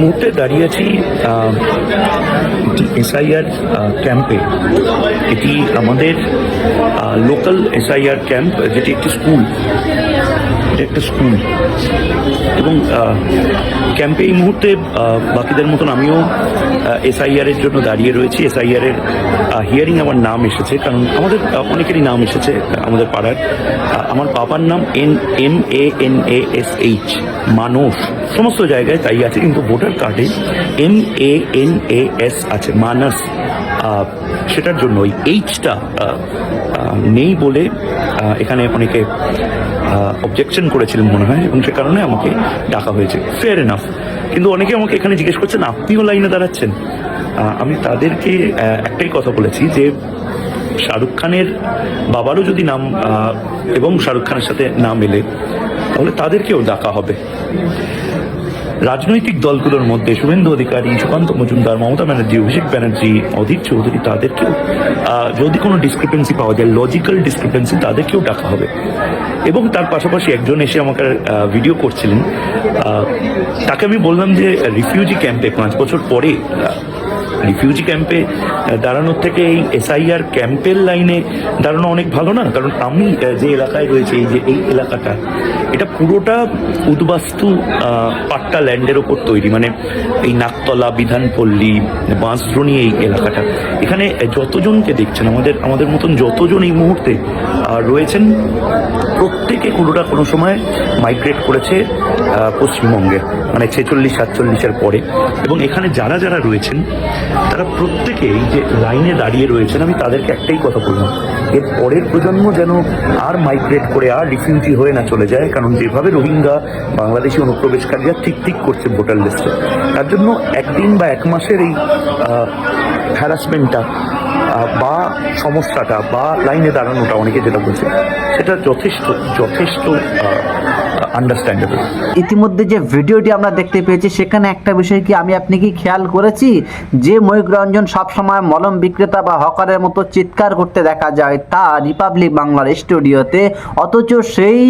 মুহূর্তে দাঁড়িয়ে আছি এসআইআর ক্যাম্পে। এটি আমাদের লোকাল এসআইআর ক্যাম্প, যেটি একটি স্কুল, এবং ক্যাম্পে এই মুহূর্তে বাকিদের মতন আমিও এসআইআর এর জন্য দাঁড়িয়ে রয়েছি। এসআইআর এর হিয়ারিং আমার নাম এসেছে, কারণ আমাদের অনেকেরই নাম এসেছে আমাদের পাড়ার। আমার বাবার নাম MANASH, মানস, সমস্ত জায়গায় তাই আছে, কিন্তু ভোটার কার্ডে MANAS আছে, মানস। সেটার জন্য ওই এইচটা নেই বলে এখানে অনেকে অবজেকশন করেছিলেন মনে হয়, এবং সে কারণে আমাকে ডাকা হয়েছে। Fair enough. কিন্তু অনেকে আমাকে এখানে জিজ্ঞেস করছেন, আপনিও লাইনে দাঁড়াচ্ছেন? আমি তাদেরকে একটাই কথা বলেছি যে শাহরুখ খানের বাবারও যদি নাম এবং শাহরুখ খানের সাথে না মেলে, তাহলে তাদেরকেও ডাকা হবে। রাজনৈতিক দলগুলোর মধ্যে শুভেন্দু অধিকারী, সুকান্ত মজুমদার, মমতা ব্যানার্জি, অভিষেক ব্যানার্জি, অধীর চৌধুরী, তাদেরকেও যদি কোনো ডিসক্রিপেন্সি পাওয়া যায়, লজিক্যাল ডিসক্রিপেন্সি, তাদেরকেও ডাকা হবে। এবং তার পাশাপাশি একজন এসে আমাকে ভিডিও করছিলেন, তাকে আমি বললাম যে রিফিউজি ক্যাম্পে 5 বছর পরে রিফিউজি ক্যাম্পে দাঁড়ানোর থেকে এই এসআইআর ক্যাম্পের লাইনে দাঁড়ানো অনেক ভালো না? কারণ আমি যে এলাকায় রয়েছে, এই এলাকাটা, এটা পুরোটা উদ্বাস্তু পাট্টা ল্যান্ডের ওপর তৈরি, মানে এই নাকতলা, বিধানপল্লী, বাঁশদ্রোণী, এই এলাকাটা। এখানে যতজনকে দেখছেন, আমাদের মতন যতজন এই মুহূর্তে রয়েছেন, প্রত্যেকে কোনো সময় মাইগ্রেট করেছে পশ্চিমবঙ্গে, মানে 46-47-এর পরে। এবং এখানে যারা রয়েছেন, তারা প্রত্যেকেই যে লাইনে দাঁড়িয়ে রয়েছেন, আমি তাদেরকে একটাই কথা বললাম, এর পরের প্রজন্ম যেন আর মাইগ্রেট করে আর রিফিউজি হয়ে না চলে যায়। কারণ যেভাবে রোহিঙ্গা, বাংলাদেশি অনুপ্রবেশকারীরা ঠিক করছে ভোটার লিস্টে, তার জন্য একদিন বা 1 মাসের এই হ্যারাসমেন্টটা বা সমস্যাটা বা লাইনে দাঁড়ানোটা, অনেকে যেটা বলছে, সেটা যথেষ্ট আন্ডারস্ট্যান্ডেবল। ইতিমধ্যে যে ভিডিওটি আমরা দেখতে পেয়েছি, সেখানে একটা বিষয় কি আপনি কি খেয়াল করেছি, যে ময়ূক রঞ্জন সবসময় মলম বিক্রেতা বা হকারের মতো চিৎকার করতে দেখা যায় তা রিপাবলিক বাংলার স্টুডিওতে, অথচ সেই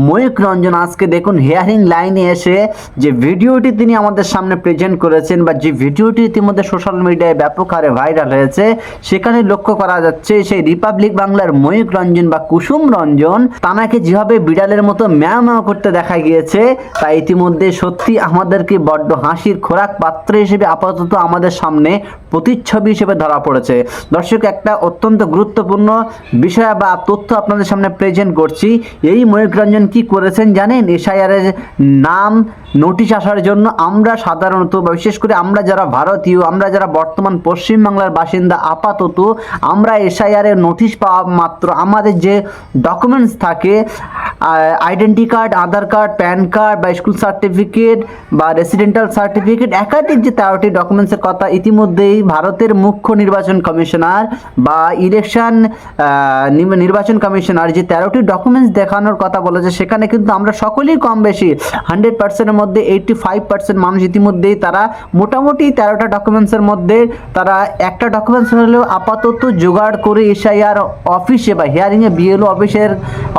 ময়ূক রঞ্জন আজকে দেখুন হিয়ারিং লাইনে এসে যে ভিডিওটি তিনি আমাদের সামনে প্রেজেন্ট করেছেন, বা যে ভিডিওটি ইতিমধ্যে সোশ্যাল মিডিয়ায় ব্যাপক হারে ভাইরাল হয়েছে, সেখানে লক্ষ্য করা যাচ্ছে সেই রিপাবলিক বাংলার ময়ূক রঞ্জন বা কুসুম রঞ্জন তানাকে যেভাবে বিড়ালের মতো ম্যাও ম্যাও করতে দেখা গিয়েছে, তা ইতিমধ্যে সত্যি আমাদেরকে বড্ড হাসির খোরাক পাত্র হিসেবে আপাতত আমাদের সামনে প্রতিচ্ছবি হিসেবে ধরা পড়েছে। দর্শক, একটা অত্যন্ত গুরুত্বপূর্ণ বিষয় বা তথ্য আপনাদের সামনে প্রেজেন্ট করছি। এই ময়ূক রঞ্জন কি করেছেন জানেন? এসআইআরের নাম নোটিশ আসার জন্য আমরা সাধারণত, বিশেষ করে আমরা যারা ভারতীয়, আমরা যারা বর্তমান পশ্চিমবাংলার বাসিন্দা, আপাতত আমরা এসআইআরের নোটিশ পাওয়া মাত্র আমাদের যে ডকুমেন্টস থাকে, আইডেন্টি কার্ড, আধার কার্ড, প্যান কার্ড বা স্কুল সার্টিফিকেট বা রেসিডেন্টাল সার্টিফিকেট, একাধিক যে 13টি ডকুমেন্টসের কথা ইতিমধ্যেই ভারতের মুখ্য নির্বাচন কমিশনার বা নির্বাচন কমিশনার যে 13টি ডকুমেন্টস দেখানোর কথা বলেছে, সেখানে কিন্তু আমরা সকলেই কম বেশি 100%-এর মধ্যে 85% মানুষ ইতিমধ্যেই তারা মোটামুটি 13টা ডকুমেন্টসের মধ্যে তারা একটা ডকুমেন্টস হলেও আপাতত জোগাড় করে এসআইআর অফিসে বা হিয়ারিংয়ে বিএলও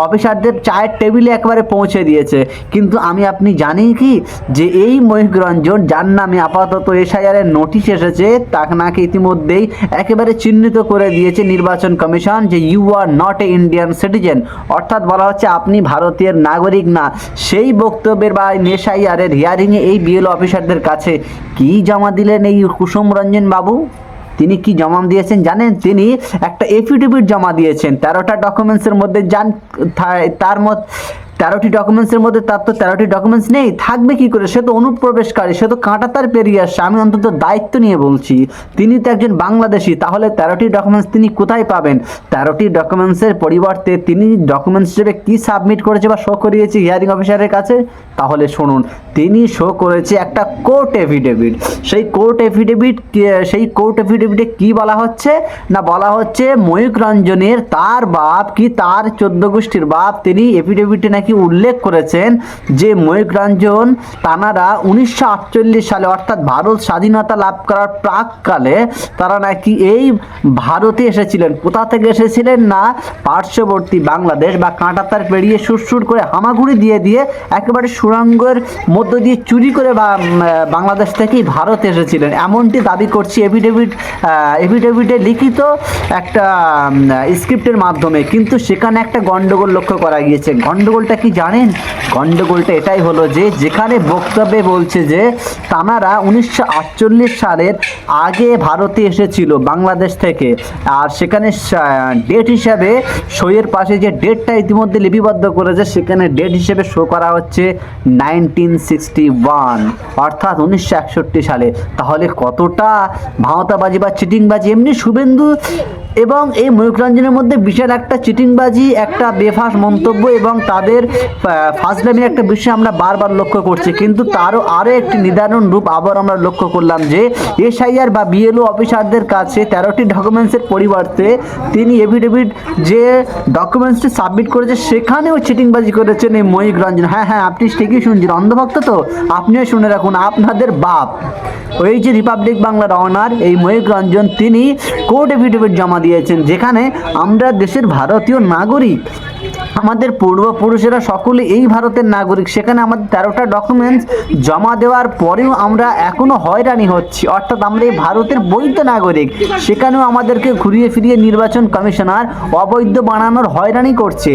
অফিসারদের চায়ের টেবিলে একবারে পৌঁছে দিয়েছে। কিন্তু আপনি জানি কি যে এই ময়ূক রঞ্জন, যার নামে আপাতত এসআইআরের নোটিশ এসেছে, তাকে ইতিমধ্যেই একেবারে চিহ্নিত করে দিয়েছে নির্বাচন কমিশন যে you are not a Indian citizen, অর্থাৎ বলা হচ্ছে আপনি ভারতীয় নাগরিক না। সেই বক্তব্যের বা এসআইআরের হিয়ারিংয়ে এই বিএলও অফিসারদের কাছে কি জমা দিলেন এই কুসুম রঞ্জন বাবু? তিনি কি জমা দিয়েছেন জানেন? তিনি একটা এফিডেভিট জমা দিয়েছেন 13টা ডকুমেন্টসের মধ্যে। তার মধ্যে 13টি ডকুমেন্টসের মধ্যে তার তো 13টি ডকুমেন্টস নেই, থাকবে কি করে? সে তো অনুপ্রবেশকারী, সে তো কাঁটাতার পেরিয়ে আসছে। আমি অন্তত দায়িত্ব নিয়ে বলছি, তিনি তো একজন বাংলাদেশি, তাহলে 13টি ডকুমেন্টস তিনি কোথায় পাবেন? 13টি ডকুমেন্টসের পরিবর্তে তিনি ডকুমেন্টস হিসেবে কি সাবমিট করেছে বা শো করিয়েছে হিয়ারিং অফিসারের কাছে? তাহলে শুনুন, তিনি শো করেছে একটা কোর্ট এফিডেভিট। সেই কোর্ট এফিডেভিটে কি বলা হচ্ছে না, বলা হচ্ছে ময়ূক রঞ্জনের তার বাপ কি তার 14 গোষ্ঠীর বাপ, তিনি এফিডেভিটে নাকি নাকি উল্লেখ করেছেন যে ময়ূক রঞ্জন তানারা 1948 সালে অর্থাৎ ভারত স্বাধীনতা লাভ করার প্রাককালে তারা নাকি এই ভারতে এসেছিলেন। কোথা থেকে এসেছিলেন না পার্শ্ববর্তী বাংলাদেশ বা কাঁটাতার পেরিয়ে সুরসুর করে হামাগুড়ি দিয়ে একেবারে সুড়ঙ্গের মধ্য দিয়ে চুরি করে বাংলাদেশ থেকেই ভারত এসেছিলেন, এমনটি দাবি করছি এফিডেভিটে লিখিত একটা স্ক্রিপ্টের মাধ্যমে। কিন্তু সেখানে একটা গন্ডগোল লক্ষ্য করা গিয়েছে। গন্ডগোলটা কি জানেন? গন্ডগোলটা এটাই হলো যে যেখানে বক্তব্যে বলছে যে তানারা 1948 সালের আগে ভারতে এসেছিল বাংলাদেশ থেকে, আর সেখানে ডেট হিসাবে শোয়ের পাশে যে ডেটটা ইতিমধ্যে লিপিবদ্ধ করেছে সেখানে ডেট হিসেবে শো করা হচ্ছে 1961 অর্থাৎ 1961 সালে। তাহলে কতটা ভাঁওতাবাজি বা চিটিংবাজি! এমনি শুভেন্দু এবং এই ময়ূক রঞ্জনের মধ্যে বিশাল একটা চিটিংবাজি, একটা বেফাস মন্তব্য এবং তাদের ফাজলামির একটা বিষয় আমরা বারবার লক্ষ্য করছি। কিন্তু তারও একটি নির্ধারণ রূপ আবার আমরা লক্ষ্য করলাম যে এসআইআর বা বিএলও অফিসারদের কাছে 13টি ডকুমেন্টসের পরিবর্তে তিনি এফিডেভিট যে ডকুমেন্টসটি সাবমিট করেছে সেখানেও চিটিংবাজি করেছেন এই ময়ূক রঞ্জন। হ্যাঁ, আপনি ঠিকই শুনছেন, অন্ধভক্ত তো আপনিও শুনে রাখুন, আপনাদের বাপ ওই যে রিপাবলিক বাংলার অনার এই ময়ূক রঞ্জন তিনি কোর্ট এফিডেভিট জমা দিয়েছেন যেখানে আমরা দেশের ভারতীয় নাগরিক, আমাদের পূর্বপুরুষেরা সকলে এই ভারতের নাগরিক, সেখানে আমাদের 13টা ডকুমেন্টস জমা দেওয়ার পরেও আমরা এখনো হয়রানি হচ্ছি, অর্থাৎ আমরা এই ভারতের বৈধ নাগরিক, সেখানেও আমাদেরকে ঘুরিয়ে ফিরিয়ে নির্বাচন কমিশনার অবৈধ বানানোর হয়রানি করছে।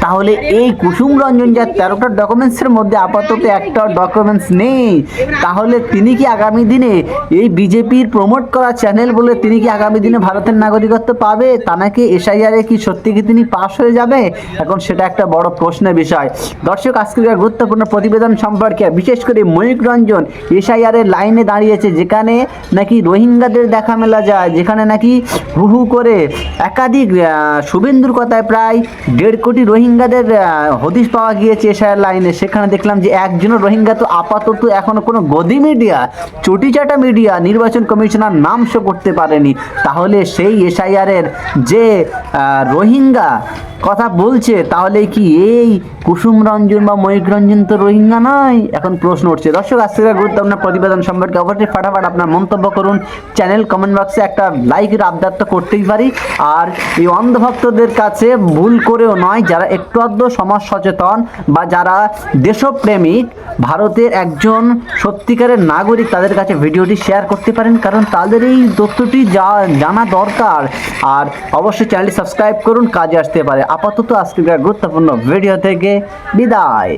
তাহলে এই কুসুম রঞ্জন যার 13টা ডকুমেন্টসের মধ্যে আপাতত একটা ডকুমেন্টস নেই, তাহলে তিনি কি আগামী দিনে এই বিজেপির প্রমোট করা চ্যানেল বলে তিনি কি আগামী দিনে ভারতের নাগরিকত্ব পাবে? তা নাকি এসআইআরে কি সত্যি কি তিনি পাস হয়ে যাবে? এখন সেটা একটা বড় প্রশ্নের বিষয়। দর্শক, আজকের গুরুত্বপূর্ণ প্রতিবেদন সম্পর্কে বিশেষ করে ময়ূক রঞ্জন এসআইআরের লাইনে দাঁড়িয়েছে যেখানে নাকি রোহিঙ্গাদের দেখা মেলা যায়, যেখানে নাকি হু করে একাধিক শুভেন্দুর কথায় প্রায় 1.5 কোটি রোহিঙ্গাদের হদিশ পাওয়া গিয়েছে এসআইআর লাইনে। সেখানে দেখলাম যে একজনও রোহিঙ্গা তো আপাতত এখনো কোনো গদি মিডিয়া, চটিচাটা মিডিয়া নির্বাচন কমিশনার নাম শো করতে পারেনি। তাহলে সেই এসআইআরের যে রোহিঙ্গা কথা বলছে, তাহলে কি এই কুসুম রঞ্জন বা ময়ূক রঞ্জন তো রোহিঙ্গা নয়? এখন প্রশ্ন উঠছে। দর্শক, আজকের গুরুত্বপূর্ণ প্রতিবেদন সম্পর্কে অবশ্যই ফাটাফাট আপনার মন্তব্য করুন। চ্যানেল কমেন্ট বক্সে একটা লাইকের আবদার তো করতেই পারি। আর এই অন্ধভক্তদের কাছে ভুল করেও নয়, যারা একটু আধটু সমাজ সচেতন বা যারা দেশপ্রেমিক, ভারতের একজন সত্যিকারের নাগরিক, তাদের কাছে ভিডিওটি শেয়ার করতে পারেন, কারণ তাদের এই তথ্যটি জানা দরকার। আর অবশ্যই চ্যানেলটি সাবস্ক্রাইব করুন, কাজে আসতে পারে। আপাতত আজকের গুরুত্বপূর্ণ ভিডিও থেকে বিদায়।